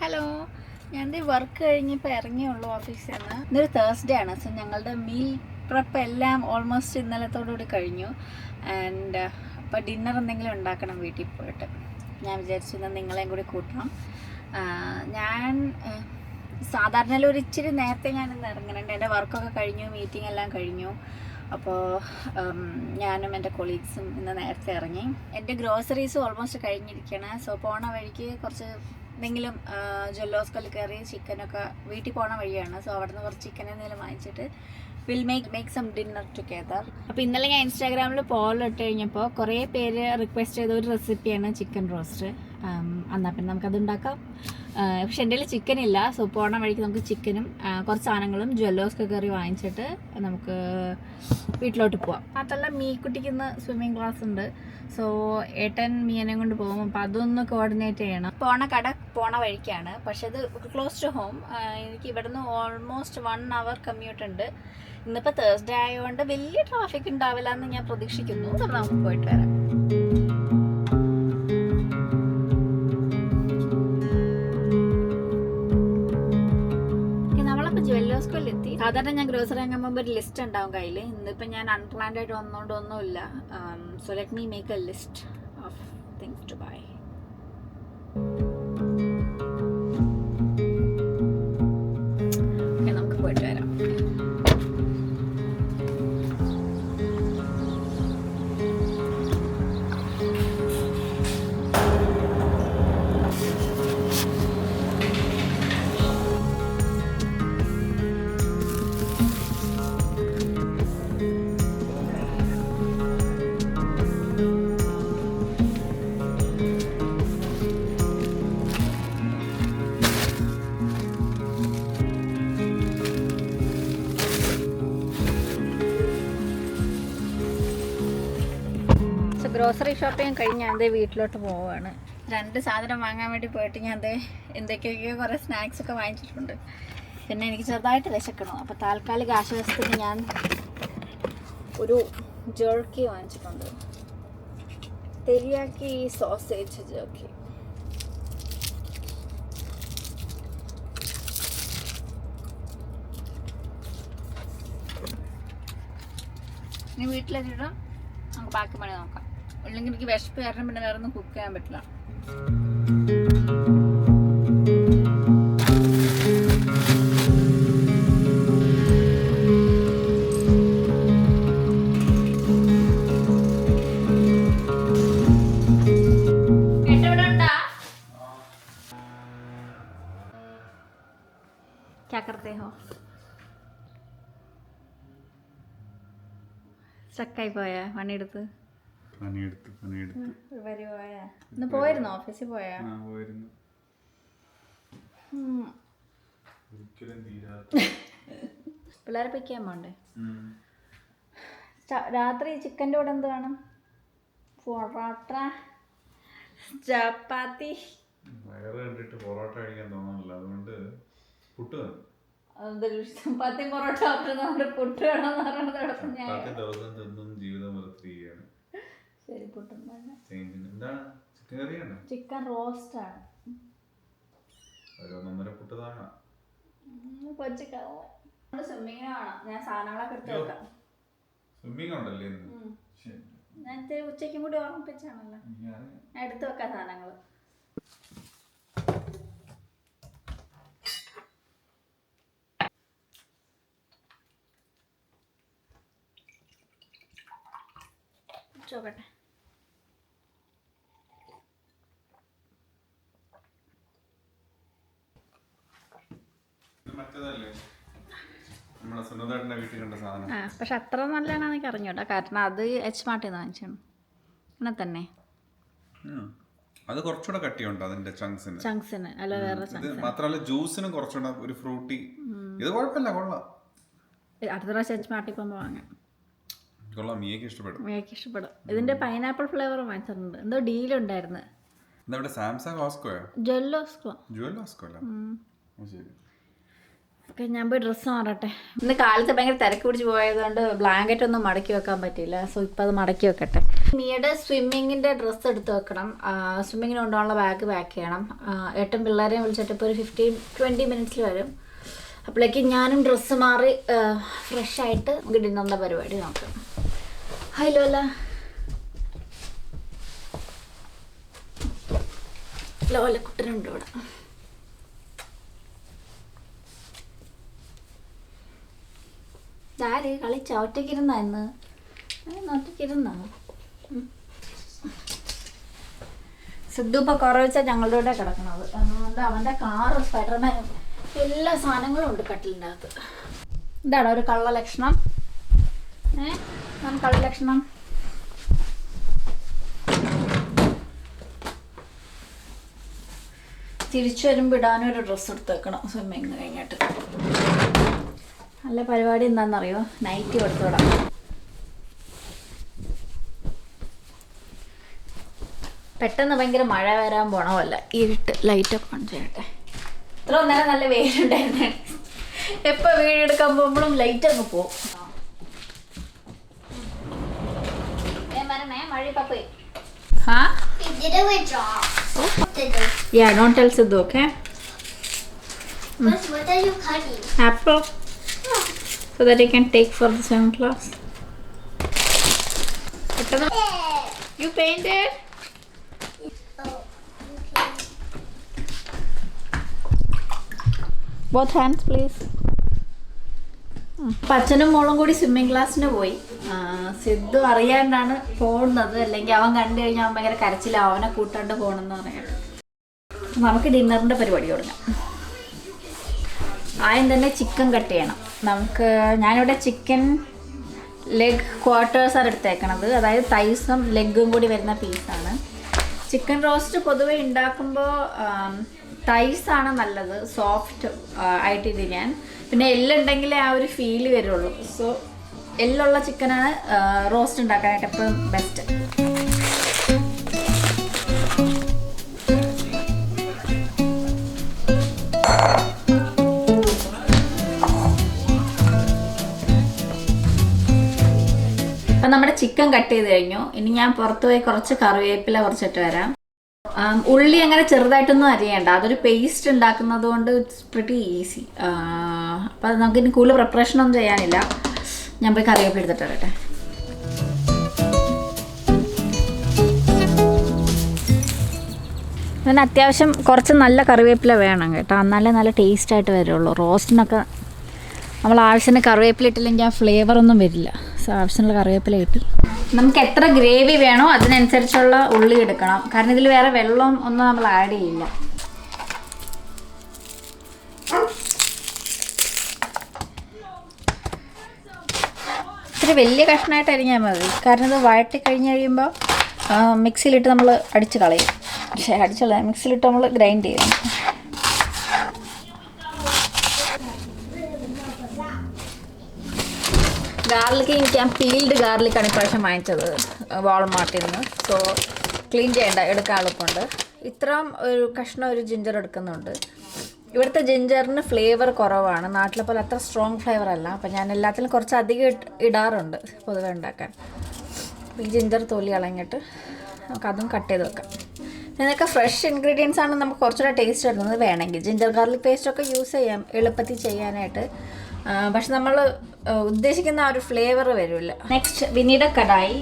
Hello, ഞാൻ work കഴിഞ്ഞിപ്പോൾ ഇറങ്ങിയുള്ളൂ ഓഫീസിൽ നിന്ന്. ഇന്നൊരു തേഴ്സ്ഡേ ആണ്. സോ ഞങ്ങളുടെ മീൽ പ്രെപ്പ് എല്ലാം ഓൾമോസ്റ്റ് ഇന്നലത്തോടുകൂടി കഴിഞ്ഞു. ആൻഡ് അപ്പോൾ ഡിന്നർ എന്തെങ്കിലും ഉണ്ടാക്കണം വീട്ടിൽ പോയിട്ട്. ഞാൻ വിചാരിച്ചു ഇന്ന് നിങ്ങളെയും കൂടി കൂട്ടണം. ഞാൻ സാധാരണ ഒരു ഇച്ചിരി നേരത്തെ ഞാൻ ഇന്ന് ഇറങ്ങുന്നുണ്ട്. എൻ്റെ വർക്കൊക്കെ കഴിഞ്ഞു, മീറ്റിംഗ് എല്ലാം കഴിഞ്ഞു. അപ്പോൾ ഞാനും എൻ്റെ കൊളീഗ്സും ഇന്ന് നേരത്തെ ഇറങ്ങി. എൻ്റെ ഗ്രോസറീസ് ഓൾമോസ്റ്റ് കഴിഞ്ഞിരിക്കുകയാണ്. സോ പോണ വഴിക്ക് കുറച്ച് എന്തെങ്കിലും ജൊല്ലോസ്കൽ കയറി ചിക്കനൊക്കെ വീട്ടിൽ പോണ വഴിയാണ്. സോ അവിടെ നിന്ന് കുറച്ച് ചിക്കൻ എന്തെങ്കിലും വാങ്ങിച്ചിട്ട് will make some dinner together. അപ്പോൾ ഇന്നലെ ഞാൻ ഇൻസ്റ്റാഗ്രാമിൽ പോൾ ഇട്ട് കഴിഞ്ഞപ്പോൾ കുറേ പേര് റിക്വസ്റ്റ് ചെയ്ത ഒരു റെസിപ്പിയാണ് ചിക്കൻ റോസ്റ്റ്. എന്നാൽ പിന്നെ നമുക്കത് ഉണ്ടാക്കാം. പക്ഷെ എൻ്റെ കയ്യിൽ ചിക്കൻ ഇല്ല. സോ പോണ വഴിക്ക് നമുക്ക് ചിക്കനും കുറച്ച് സാധനങ്ങളും ജൊല്ലോസ്കൽ കറി വാങ്ങിച്ചിട്ട് നമുക്ക് വീട്ടിലോട്ട് പോവാം. മാത്രമല്ല മീക്കുട്ടിക്ക് ഇന്ന് സ്വിമ്മിങ് ക്ലാസ് ഉണ്ട്. സോ ഏട്ടൻ മീനെ കൊണ്ട് പോകും. അപ്പോൾ അതൊന്ന് കോർഡിനേറ്റ് ചെയ്യണം. പോണ വഴിക്കാണ്, പക്ഷെ അത് ക്ലോസ് ടു ഹോം. എനിക്ക് ഇവിടുന്ന് ഓൾമോസ്റ്റ് 1 hour കമ്മ്യൂട്ട് ഉണ്ട്. ഇന്നിപ്പോൾ തേഴ്സ്ഡേ ആയതുകൊണ്ട് വലിയ ട്രാഫിക് ഉണ്ടാവില്ല എന്ന് ഞാൻ പ്രതീക്ഷിക്കുന്നു. അപ്പോൾ നമുക്ക് പോയിട്ട് വരാം. ജ്വല്ലോസ്കോയിലെത്തി. സാധാരണ ഞാൻ ഗ്രോസറി വാങ്ങുമ്പോൾ ഒരു ലിസ്റ്റ് ഉണ്ടാവും കയ്യിൽ. ഇന്നിപ്പോൾ ഞാൻ അൺപ്ലാൻഡ് ആയിട്ട് വന്നുകൊണ്ട് ഒന്നുമില്ല. So let me make a list of things to buy. നമുക്ക് പോയിട്ട് വരാം. ഗ്രോസറി ഷോപ്പിംഗ് കഴിഞ്ഞ് ഞാൻ വീട്ടിലോട്ട് പോവുകയാണ്. 2 സാധനം വാങ്ങാൻ വേണ്ടി പോയിട്ട് ഞാൻ എന്തൊക്കെയൊക്കെയോ കുറേ സ്നാക്സൊക്കെ വാങ്ങിച്ചിട്ടുണ്ട്. പിന്നെ എനിക്ക് ചെറുതായിട്ട് വിശക്കണം. അപ്പോൾ താൽക്കാലിക ആശ്വാസത്തിന് ഞാൻ ഒരു ജെർക്കി വാങ്ങിച്ചിട്ടുണ്ട്. തെരിയാക്കി സോസേജ് ജെർക്കി. ഇനി വീട്ടിലെത്തിയിട്ട് നമുക്ക് ബാക്കി പണി നോക്കാം. അല്ലെങ്കിൽ എനിക്ക് വിശപ്പ് കാരണം പിന്നെ വേറെ ഒന്നും കുക്ക് ചെയ്യാൻ പറ്റില്ല. क्या करते हो? സ്റ്റക്കായി പോയാ പണിയെടുത്ത്? ഇന്ന് പോയിരുന്നോ? ഓഫീസിൽ പോയാ? പിള്ളേരെ പിക്ക് ചെയ്യാൻ പോണ്ടേ? രാത്രി ചിക്കൻ്റെ കൂടെ എന്ത് വേണം? പൊറോട്ട, ചപ്പാത്തി. ചപ്പാത്തി പൊറോട്ട നമ്മുടെ പുട്ട് വേണമെന്ന് പറഞ്ഞത്. ശരി, പുട്ടുണ്ടാണ്. ചിക്കൻ റോസ്റ്റ് ആണ്. സ്വിമ്മിങ്ങിന് വേണം. ഞാൻ സാധനങ്ങളൊക്കെ എടുത്ത് വെക്കാം. ഞാൻ ഉച്ചയ്ക്കും കൂടി ഓർമ്മിപ്പിച്ചാണല്ലോ. ഞാൻ എടുത്ത് വെക്കാം സാധനങ്ങൾ. ചോക്കട്ടെ. പക്ഷെ അത്ര നല്ലതാണെന്ന് എനിക്ക് അറിഞ്ഞൂടാ. കാരണം അത് എച്ച് മാർട്ടിൽ നിന്ന് വാങ്ങിച്ചാണ്. അങ്ങനെ തന്നെ അത് കുറച്ചുകൂടെ കട്ടിയുണ്ട് അതിന്റെ ചങ്ക്സിന്. അല്ല വേറെ മാത്രമല്ല ജ്യൂസിന് കുറച്ചുകൂടെ ഒരു ഫ്രൂട്ടി. ഇത് കുഴപ്പമില്ല, കൊള്ളാം. അടുത്ത പ്രാവശ്യം എച്ച് മാർട്ടിൽ പോകുമ്പോൾ വാങ്ങാം. മിയക്ക് ഇഷ്ടപ്പെടും. ഇതിന്റെ പൈനാപ്പിൾ ഫ്ലേവർ വാങ്ങിച്ചിട്ടുണ്ട്. എന്തോ ഡീലുണ്ടായിരുന്നു. ഞാൻ പോയി ഡ്രസ്സ് മാറട്ടെ. ഇന്ന് കാലത്ത് ഭയങ്കര തിരക്ക് പിടിച്ച് പോയതുകൊണ്ട് ബ്ലാങ്കറ്റ് ഒന്നും മടക്കി വെക്കാൻ പറ്റിയില്ല. സോ ഇപ്പം അത് മടക്കി വെക്കട്ടെ. നീയുടെ സ്വിമ്മിങ്ങിൻ്റെ ഡ്രസ്സ് എടുത്ത് വെക്കണം. സ്വിമ്മിങ്ങിന് കൊണ്ടുപോകാനുള്ള ബാഗ് പാക്ക് ചെയ്യണം. ഏട്ടൻ പിള്ളേരെയും വിളിച്ചിട്ട് ഇപ്പോൾ ഒരു 15-20 മിനിറ്റ്സിൽ വരും. അപ്പോഴേക്കും ഞാനും ഡ്രസ്സ് മാറി ഫ്രഷായിട്ട് നമുക്ക് ഡിന്നറിൻ്റെ പരിപാടി നോക്കാം. ഹായ് ലോല. ലോല കുട്ടനുണ്ട് ഇവിടെ. ആര് കളിച്ച ഒറ്റയ്ക്കിരുന്ന ഇന്ന് ഒറ്റയ്ക്കിരുന്ന സിദ്ധു ഇപ്പോൾ കുറേ വെച്ചാൽ ഞങ്ങളുടെ കൂടെ കിടക്കണത്. അതുകൊണ്ട് അവൻ്റെ കാറ് സ്പൈഡർമാനും എല്ലാ സാധനങ്ങളും ഉണ്ട് കട്ടിലിൻ്റെ അകത്ത്. ഇതാണ് ഒരു കള്ള ലക്ഷണം. കള്ള ലക്ഷണം. തിരിച്ചു വരുമ്പോൾ ഇടാനും ഒരു ഡ്രസ്സ് എടുത്ത് വെക്കണം സ്വിമ്മിങ് കഴിഞ്ഞിട്ട്. നല്ല പരിപാടി എന്താണെന്നറിയോ? നൈറ്റി കൊടുത്തു വിടാം. പെട്ടെന്ന് ഭയങ്കര മഴ വരാൻ പോണമല്ല. ഇരുട്ട് ലൈറ്റൊക്കെ ഓൺ ചെയ്യട്ടെ. ഇത്ര നേരം നല്ല വെയിലുണ്ടായിരുന്നു. എപ്പോൾ വീടെടുക്കാൻ പോകുമ്പോഴും ലൈറ്റ് അങ്ങ് പോകും. Yeah, don't tell Sidhu, okay? But what are you cutting? Apple. So that you can take for the swim class. You painted? Oh, okay. Both hands, please. അച്ഛനും മോളും കൂടി സ്വിമ്മിങ് ക്ലാസ്സിന് പോയി. സിദ്ധു അറിയാണ്ടാണ് പോകുന്നത്. അല്ലെങ്കിൽ അവൻ കണ്ടു കഴിഞ്ഞാൽ അവൻ ഭയങ്കര കരച്ചില്ല. അവനെ കൂട്ടാണ്ട് പോകണമെന്ന് പറയാനായിട്ട്. നമുക്ക് ഡിന്നറിൻ്റെ പരിപാടി തുടങ്ങാം. ആദ്യം തന്നെ ചിക്കൻ കട്ട് ചെയ്യണം. ഞാനിവിടെ ചിക്കൻ ലെഗ് ക്വാർട്ടേഴ്സാണ് എടുത്തേക്കണത്. അതായത് തൈസും ലെഗും കൂടി വരുന്ന പീസാണ്. ചിക്കൻ റോസ്റ്റ് പൊതുവെ ഉണ്ടാക്കുമ്പോൾ തൈസാണ് നല്ലത്, സോഫ്റ്റ് ആയിട്ട് ഇരിക്കാൻ. പിന്നെ എല്ലുണ്ടെങ്കിലേ ആ ഒരു ഫീല് വരുള്ളൂ. സോ എല്ലുള്ള ചിക്കനാണ് റോസ്റ്റ് ഉണ്ടാക്കാനായിട്ട് എപ്പോഴും ബെസ്റ്റ്. അപ്പം നമ്മുടെ ചിക്കൻ കട്ട് ചെയ്ത് കഴിഞ്ഞു. ഇനി ഞാൻ പുറത്ത് പോയി കുറച്ച് കറിവേപ്പില കുറച്ചിട്ട് വരാം. ഉള്ളി അങ്ങനെ ചെറുതായിട്ടൊന്നും അരിയണ്ട. അതൊരു പേസ്റ്റ് ഉണ്ടാക്കുന്നത് കൊണ്ട് ഇറ്റ്സ് പ്രിറ്റി ഈസി. അപ്പം അത് നമുക്ക് ഇനി കൂടുതൽ പ്രിപ്പറേഷനൊന്നും ചെയ്യാനില്ല. ഞാൻ പോയി കറിവേപ്പില എടുത്തിട്ട് വരട്ടെ. അതിന് അത്യാവശ്യം കുറച്ച് നല്ല കറിവേപ്പില വേണം കേട്ടോ. എന്നാലേ നല്ല ടേസ്റ്റായിട്ട് വരുള്ളൂ. റോസ്റ്റിനൊക്കെ നമ്മൾ ആവശ്യത്തിന് കറിവേപ്പില ഇട്ടില്ലെങ്കിൽ ആ ഫ്ലേവറൊന്നും വരില്ല. സോ ആവശ്യമുള്ള കറിവേപ്പില കിട്ടി. നമുക്ക് എത്ര ഗ്രേവി വേണോ അതിനനുസരിച്ചുള്ള ഉള്ളി എടുക്കണം. കാരണം ഇതിൽ വേറെ വെള്ളം ഒന്നും നമ്മൾ ആഡ് ചെയ്യില്ല. ഇത്തിരി വലിയ കഷ്ണമായിട്ട് അരിഞ്ഞാൽ മതി. കാരണം ഇത് വഴറ്റി കഴിഞ്ഞ് കഴിയുമ്പോൾ മിക്സിയിലിട്ട് നമ്മൾ അടിച്ച് കളയും. പക്ഷേ മിക്സിയിലിട്ട് നമ്മൾ ഗ്രൈൻഡ് ചെയ്യണം. ഗാർലിക്ക് ഞാൻ പീൽഡ് ഗാർലിക്കാണ് ഇപ്രാവശ്യം വാങ്ങിച്ചത് വാൾമാർട്ടിൽ നിന്ന്. സോ ക്ലീൻ ചെയ്യേണ്ട, എടുക്കാൻ എളുപ്പമുണ്ട്. ഇത്രയും ഒരു കഷ്ണം ഒരു ജിഞ്ചർ എടുക്കുന്നുണ്ട്. ഇവിടുത്തെ ജിഞ്ചറിന് ഫ്ലേവർ കുറവാണ്. നാട്ടിലെ പോലെ അത്ര സ്ട്രോങ് ഫ്ലേവർ അല്ല. അപ്പം ഞാൻ എല്ലാത്തിലും കുറച്ച് അധികം ഇടാറുണ്ട് പൊതുവെ ഉണ്ടാക്കാൻ. ഈ ജിഞ്ചർ തൊലി കളഞ്ഞിട്ട് നമുക്കതും കട്ട് ചെയ്ത് വെക്കാം. ഇതൊക്കെ ഫ്രഷ് ഇൻഗ്രീഡിയൻസ് ആണ് നമുക്ക് കുറച്ചുകൂടെ ടേസ്റ്റ് എടുക്കുന്നത്. വേണമെങ്കിൽ ജിഞ്ചർ ഗാർലിക് പേസ്റ്റൊക്കെ യൂസ് ചെയ്യാം എളുപ്പത്തിൽ ചെയ്യാനായിട്ട്. പക്ഷെ നമ്മൾ ഉദ്ദേശിക്കുന്ന ആ ഒരു ഫ്ലേവർ വരില്ല. നെക്സ്റ്റ് വിനീത കടായി.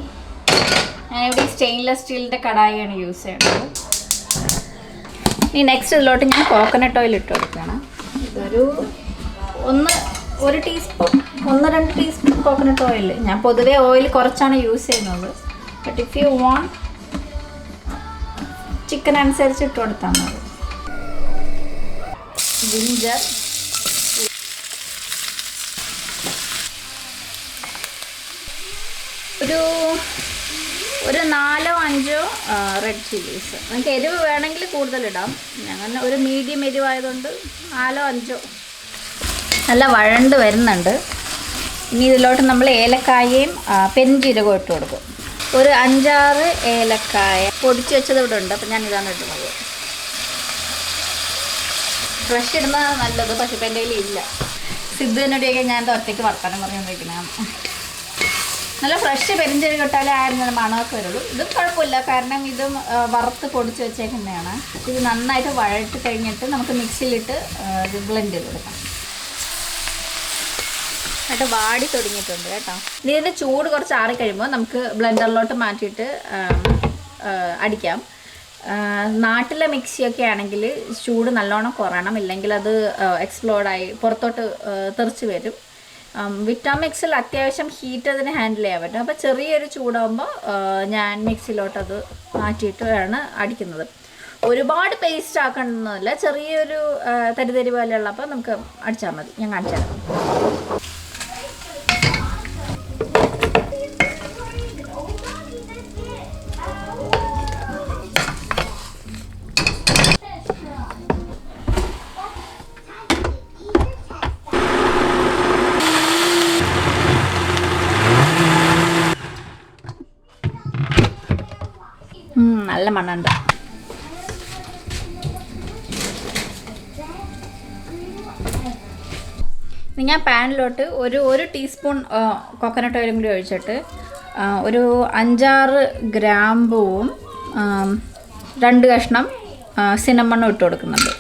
ഞാനിവിടെ സ്റ്റെയിൻലെസ് സ്റ്റീലിൻ്റെ കടായിയാണ് യൂസ് ചെയ്യുന്നത്. ഇനി നെക്സ്റ്റ് ഇതിലോട്ട് ഞാൻ കോക്കനട്ട് ഓയിൽ ഇട്ട് കൊടുക്കുകയാണ്. ഇതൊരു 1 ടീസ്പൂൺ 1-2 ടീസ്പൂൺ കോക്കനട്ട് ഓയിൽ. ഞാൻ പൊതുവേ ഓയിൽ കുറച്ചാണ് യൂസ് ചെയ്യുന്നത്. But if you want chicken അനുസരിച്ച് ഇട്ട് കൊടുത്താൽ മതി. ജിഞ്ചർ, ഒരു 4-5 റെഡ് ചില്ലീസ്. നമുക്ക് എരിവ് വേണമെങ്കിൽ കൂടുതലിടാം. ഞങ്ങൾ ഒരു മീഡിയം എരിവായതുകൊണ്ട് 4-5 നല്ല വഴണ്ട് വരുന്നുണ്ട്. ഇനി ഇതിലോട്ട് നമ്മൾ ഏലക്കായയും പെരുംജീരകവും ഇട്ട് കൊടുക്കും. ഒരു 5-6 ഏലക്കായ പൊടിച്ച് വെച്ചത് ഇവിടെ ഉണ്ട്. അപ്പം ഞാൻ ഇതാണ് ഇടുന്നത്. ഫ്രഷ് ഇടുന്നതാണ് നല്ലത്. പക്ഷെ ഇപ്പം എൻ്റെ കയ്യിൽ ഇല്ല. സിദ്ധുവിനോടെയൊക്കെ ഞാൻ ഒറ്റയ്ക്ക് വർത്താനം പറഞ്ഞുകൊണ്ടിരിക്കുന്നതാണ്. നല്ല ഫ്രഷ് പെരിഞ്ചീരകം ഇട്ടാലേ ആയിരുന്നു മണമൊക്കെ വരുള്ളൂ. ഇതും കുഴപ്പമില്ല, കാരണം ഇതും വറുത്ത് പൊടിച്ച് വെച്ചേക്കുന്നതാണ്. ഇത് നന്നായിട്ട് വഴറ്റി കഴിഞ്ഞിട്ട് നമുക്ക് മിക്സിയിലിട്ട് ഇത് ബ്ലെൻഡ് ചെയ്ത് കൊടുക്കാം. എന്നിട്ട് വാടി തുടങ്ങിയിട്ടുണ്ട് കേട്ടോ. ഇനി ഇതിൻ്റെ ചൂട് കുറച്ച് ആറിക്കഴിയുമ്പോൾ നമുക്ക് ബ്ലെൻഡറിലോട്ട് മാറ്റിയിട്ട് അടിക്കാം. നാട്ടിലെ മിക്സിയൊക്കെ ആണെങ്കിൽ ചൂട് നല്ലോണം കുറയണം, ഇല്ലെങ്കിൽ അത് എക്സ്പ്ലോഡായി പുറത്തോട്ട് തെറിച്ച് വരും. വിറ്റാമിക്സിൽ അത്യാവശ്യം ഹീറ്റ് അതിന് ഹാൻഡിൽ ചെയ്യാൻ പറ്റും. അപ്പോൾ ചെറിയൊരു ചൂടാകുമ്പോൾ ഞാൻ മിക്സിയിലോട്ടത് മാറ്റിയിട്ടാണ് അടിക്കുന്നത്. ഒരുപാട് പേസ്റ്റ് ആക്കണമെന്നില്ല, ചെറിയൊരു തരിതരി പോലെ ഉള്ളപ്പോൾ നമുക്ക് അടിച്ചാൽ മതി. ഞാൻ കാണിച്ചു തരാം. നല്ല മണ്ണുണ്ട്. ഞാൻ പാനിലോട്ട് ഒരു ടീസ്പൂൺ കോക്കനട്ട് ഓയിലും കൂടി ഒഴിച്ചിട്ട് ഒരു 5-6 ഗ്രാമ്പൂവും 2 കഷ്ണം സിനമണ്ണും ഇട്ട് കൊടുക്കുന്നുണ്ട്.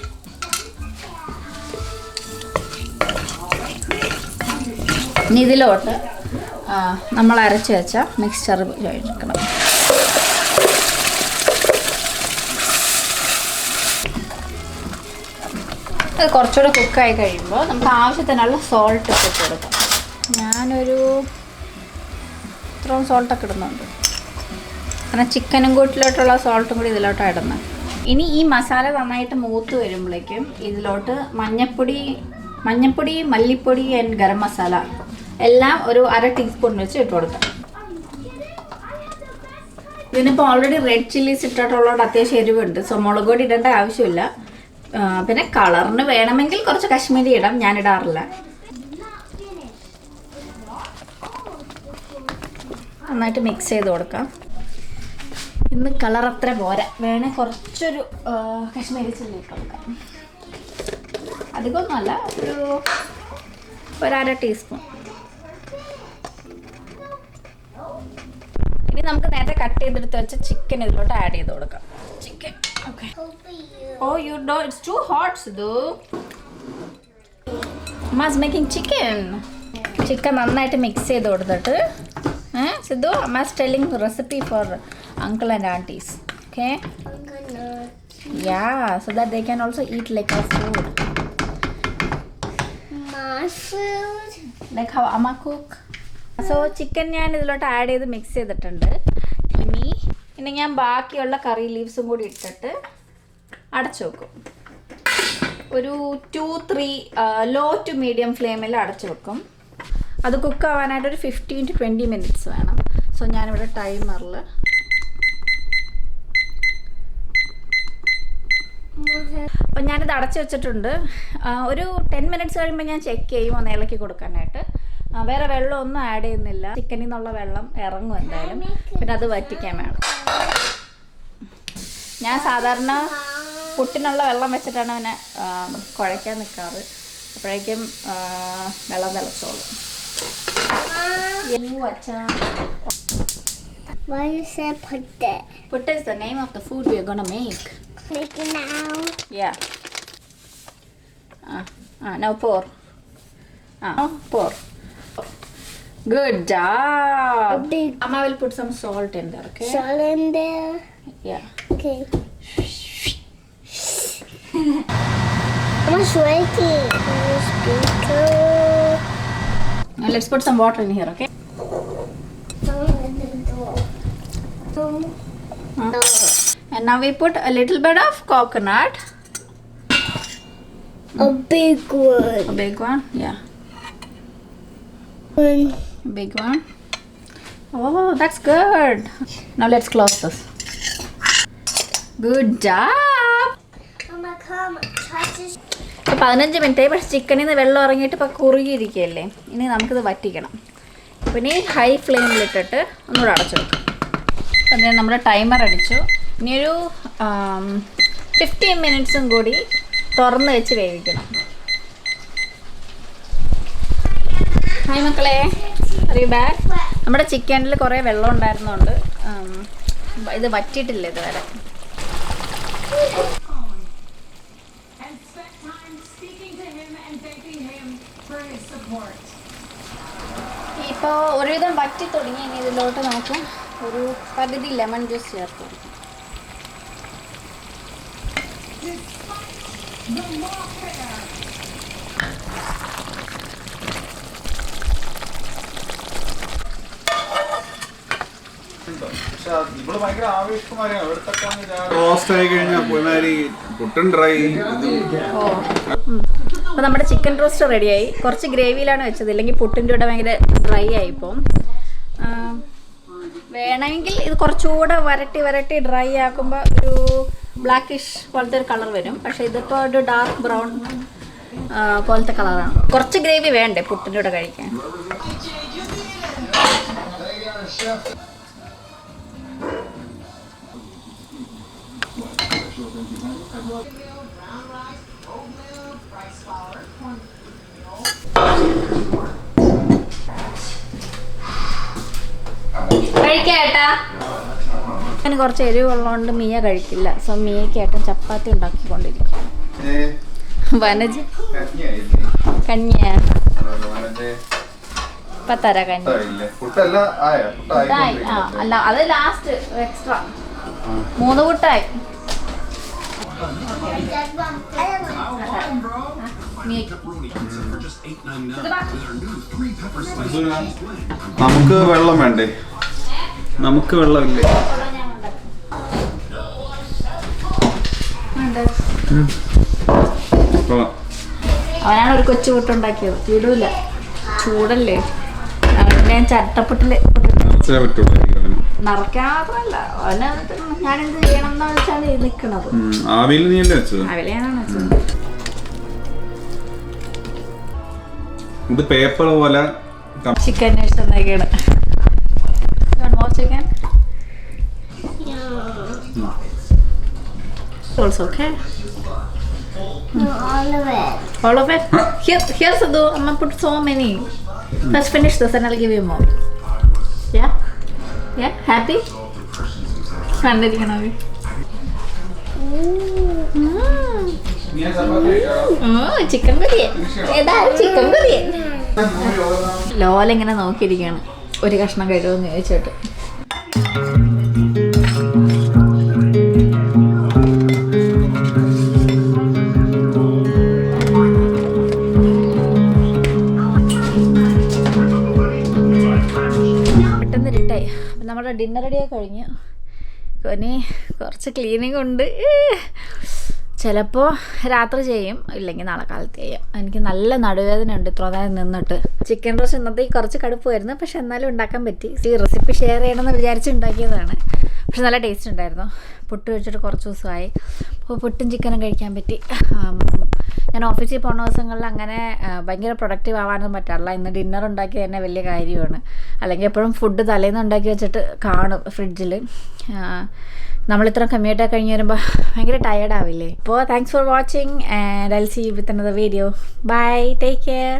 ഇനി ഇതിലോട്ട് നമ്മൾ അരച്ച് വെച്ച മിക്സ്ചർ ഒഴിക്കണം. അത് കുറച്ചുകൂടെ കുക്കായി കഴിയുമ്പോൾ നമുക്ക് ആവശ്യത്തിനുള്ള സോൾട്ട് ഇട്ട് കൊടുക്കാം. ഞാനൊരു ഇത്രയും സോൾട്ടൊക്കെ ഇടുന്നുണ്ട്, കാരണം ചിക്കനും കൂട്ടിലോട്ടുള്ള സോൾട്ടും കൂടി ഇതിലോട്ടാണ് ഇടുന്നത്. ഇനി ഈ മസാല നന്നായിട്ട് മൂത്ത് വരുമ്പോഴേക്കും ഇതിലോട്ട് മഞ്ഞപ്പൊടി, മല്ലിപ്പൊടി ആൻഡ് ഗരം മസാല എല്ലാം ഒരു 1/2 ടീസ്പൂൺ വെച്ച് ഇട്ട് കൊടുക്കാം. ഇതിനിപ്പോൾ ഓൾറെഡി റെഡ് ചില്ലീസ് ഇട്ടിട്ടുള്ളതുകൊണ്ട് അത്യാവശ്യം എരിവുണ്ട്, സോ മുളക് പൊടി ഇടേണ്ട ആവശ്യമില്ല. പിന്നെ കളറിന് വേണമെങ്കിൽ കുറച്ച് കശ്മീരി ഇടാം, ഞാൻ ഇടാറില്ല. നന്നായിട്ട് മിക്സ് ചെയ്ത് കൊടുക്കാം. ഇന്ന് കളർ അത്ര പോരാ, വേണേൽ കുറച്ചൊരു കശ്മീരി ചില്ലി ഇട്ട് കൊടുക്കാം. അധികമൊന്നുമല്ല, ഒരു 1/2 ടീസ്പൂൺ. ഇനി നമുക്ക് നേരത്തെ കട്ട് ചെയ്തെടുത്ത് വെച്ച ചിക്കൻ ഇതിലോട്ട് ആഡ് ചെയ്ത് കൊടുക്കാം. Chicken okay. Oh, you know it's too hot, Sidhu. Amma's making chicken. Chicken നന്നായിട്ട് മിക്സ് ചെയ്ത് കൊടുത്തിട്ട് Sidhu, Amma's telling the recipe for uncle and aunties. Okay? Yeah, so that they can also eat like our food. My food. Like how Amma cook. So chicken ഞാൻ ഇതിലോട്ട് add ചെയ്ത് mix ചെയ്തിട്ടുണ്ട്. ഇനി ഞാൻ ബാക്കിയുള്ള കറി ലീവ്സും കൂടി ഇട്ടിട്ട് അടച്ചു വെക്കും. ഒരു 2-3 ലോ ടു മീഡിയം ഫ്ലെയിമിൽ അടച്ചു വെക്കും. അത് കുക്ക് ആവാനായിട്ട് ഒരു 15 to 20 minutes വേണം. സോ ഞാനിവിടെ ടൈമറിൽ അപ്പം ഞാനിത് അടച്ചു വെച്ചിട്ടുണ്ട്. ഒരു 10 minutes കഴിയുമ്പോൾ ഞാൻ ചെക്ക് ചെയ്യും, ഒന്ന് ഇളക്കി കൊടുക്കാനായിട്ട്. വേറെ വെള്ളമൊന്നും ആഡ് ചെയ്യുന്നില്ല, ചിക്കനിൽ നിന്നുള്ള വെള്ളം ഇറങ്ങും എന്തായാലും. പിന്നെ അത് വറ്റിക്കാൻ വേണം. ഞാൻ സാധാരണ പുട്ടിനുള്ള വെള്ളം വെച്ചിട്ടാണ് അവനെ കുഴയ്ക്കാൻ നിൽക്കാറ്. അപ്പോഴേക്കും വെള്ളം തിളച്ചോളും. Why you say putte? Putte is the name of the food we are going to make. Make it now. Yeah. Now pour. Pour. Good job. Big Amma will put some salt in there, okay? salt in there. Yeah. Okay. I'm sweating. Now let's put some water in here, okay? And now we put a little bit of coconut. A big one. A big one? Yeah. A big one. Oh, that's good. Now let's close this. Good job. Mama, come. Try this. 15 minute. പക്ഷെ ചിക്കനിൽ നിന്ന് വെള്ളം ഇറങ്ങിയിട്ട് ഇപ്പോൾ കുറുകിയിരിക്കുകയല്ലേ, ഇനി നമുക്കിത് വറ്റിക്കണം. പിന്നെ ഈ ഹൈ ഫ്ലെയിമിലിട്ടിട്ട് ഒന്നുകൂടെ അടച്ചു വെക്കും. അപ്പം നമ്മുടെ ടൈമർ അടിച്ചു. ഇനിയൊരു 15 മിനിറ്റ്സും കൂടി തുറന്ന് വെച്ച് വേവിക്കണം. ഹായ് മക്കളെ, അറിയൂ ബാക്ക്. നമ്മുടെ ചിക്കനിൽ കുറേ വെള്ളം ഉണ്ടായിരുന്നുകൊണ്ട് ഇത് വറ്റിയിട്ടില്ല ഇതുവരെ. ഇപ്പോൾ ഒരുവിധം വറ്റി തുടങ്ങി. ഇനി ഇതിലോട്ട് നമുക്ക് ഒരു പകുതി ലെമൺ ജ്യൂസ് ചേർത്ത് കൊടുക്കാം. റോസ്റ്റ് ആയി കഴിഞ്ഞാൽ പുട്ടും ഡ്രൈ. അപ്പോൾ നമ്മുടെ ചിക്കൻ റോസ്റ്റ് റെഡിയായി. കുറച്ച് ഗ്രേവിയിലാണ് വെച്ചത്, ഇല്ലെങ്കിൽ പുട്ടിൻ്റെ കൂടെ ഭയങ്കര ഡ്രൈ ആയിപ്പോൾ. വേണമെങ്കിൽ ഇത് കുറച്ചുകൂടെ വരട്ടി ഡ്രൈ ആക്കുമ്പോൾ ഒരു ബ്ലാക്കിഷ് പോലത്തെ ഒരു കളർ വരും. പക്ഷേ ഇതിപ്പോൾ ഒരു ഡാർക്ക് ബ്രൗൺ പോലത്തെ കളറാണ്. കുറച്ച് ഗ്രേവി വേണ്ടേ പുട്ടിൻ്റെ കൂടെ കഴിക്കാൻ. കഴിക്കേട്ടാ. അങ്ങനെ കുറച്ച് എരിവുള്ളതുകൊണ്ട് മിയ കഴിക്കില്ല. സോ മിയക്ക് ഏട്ടൻ ചപ്പാത്തി ഉണ്ടാക്കിക്കൊണ്ടിരിക്കും. വനജ് കഞ്ഞിയ ഇപ്പൊ തരാ കഞ്ഞി. അല്ല അത് ലാസ്റ്റ് എക്സ്ട്രാ 3 കൂട്ടായി. നമുക്ക് വെള്ളം വേണ്ടേ? നമുക്ക് വെള്ളമില്ലേ? അവനാണ് ഒരു കൊച്ചു പുട്ടുണ്ടാക്കിയത്. വിടൂല, ചൂടല്ലേ. ഞാൻ ചട്ടപ്പുട്ടില് നിറയ്ക്കാറില്ല. അവന് ഞാനെന്ത് ചെയ്യണം എന്ന് വെച്ചാണ് നിൽക്കണത്. ആവിയിൽ നീയല്ലേ വെച്ചത്? ആവിയിൽ ഞാനാണ് വെച്ചത്. ഇത് പേപ്പർ പോലെ ചിക്കൻ ഇഷ്ടം. more chicken? Also okay? No, all of it. All of it? Here's the I'm gonna put so many. Let's finish this and I'll give you more. Yeah? Yeah? Happy? കണ്ടിരിക്കണവി. Chicken കറിയേ. ഏതാ chicken കറിയേ? ലോല ഇങ്ങനെ നോക്കിയിരിക്കുകയാണ് ഒരു കഷ്ണം കഴിവെന്ന് ചോദിച്ചിട്ട്. പെട്ടെന്ന് ഇരുട്ടായി. അപ്പം നമ്മുടെ ഡിന്നർ റെഡിയായി കഴിഞ്ഞു. ഇനി കുറച്ച് ക്ലീനിങ് ഉണ്ട്. ചിലപ്പോൾ രാത്രി ചെയ്യും, ഇല്ലെങ്കിൽ നാളെ കാലത്ത് ചെയ്യാം. എനിക്ക് നല്ല നടുവേദന ഉണ്ട് ഇത്ര നേരം നിന്നിട്ട്. ചിക്കൻ റോസ്റ്റ് ഇന്നത്തേക്ക് കുറച്ച് കടുപ്പമായിരുന്നു, പക്ഷെ എന്നാലും ഉണ്ടാക്കാൻ പറ്റി. ഈ റെസിപ്പി ഷെയർ ചെയ്യണമെന്ന് വിചാരിച്ച് ഉണ്ടാക്കിയതാണ്. പക്ഷെ നല്ല ടേസ്റ്റ് ഉണ്ടായിരുന്നു. പുട്ട് കഴിച്ചിട്ട് കുറച്ച് ദിവസമായി. അപ്പോൾ പുട്ടും ചിക്കനും കഴിക്കാൻ പറ്റി. ഞാൻ ഓഫീസിൽ പോകുന്ന ദിവസങ്ങളിൽ അങ്ങനെ ഭയങ്കര പ്രൊഡക്റ്റീവ് ആവാനൊന്നും പറ്റാറില്ല. ഇന്ന് ഡിന്നർ ഉണ്ടാക്കി തന്നെ വലിയ കാര്യമാണ്. അല്ലെങ്കിൽ എപ്പോഴും ഫുഡ് തലേന്ന് ഉണ്ടാക്കി വെച്ചിട്ട് കാണും ഫ്രിഡ്ജിൽ. നമ്മളിത്ര കമ്മ്യൂട്ടൊക്കെ കഴിഞ്ഞ് വരുമ്പോൾ ഭയങ്കര ടയേർഡാവില്ലേ. അപ്പോൾ thanks for watching and I will see you with another video. Bye, take care.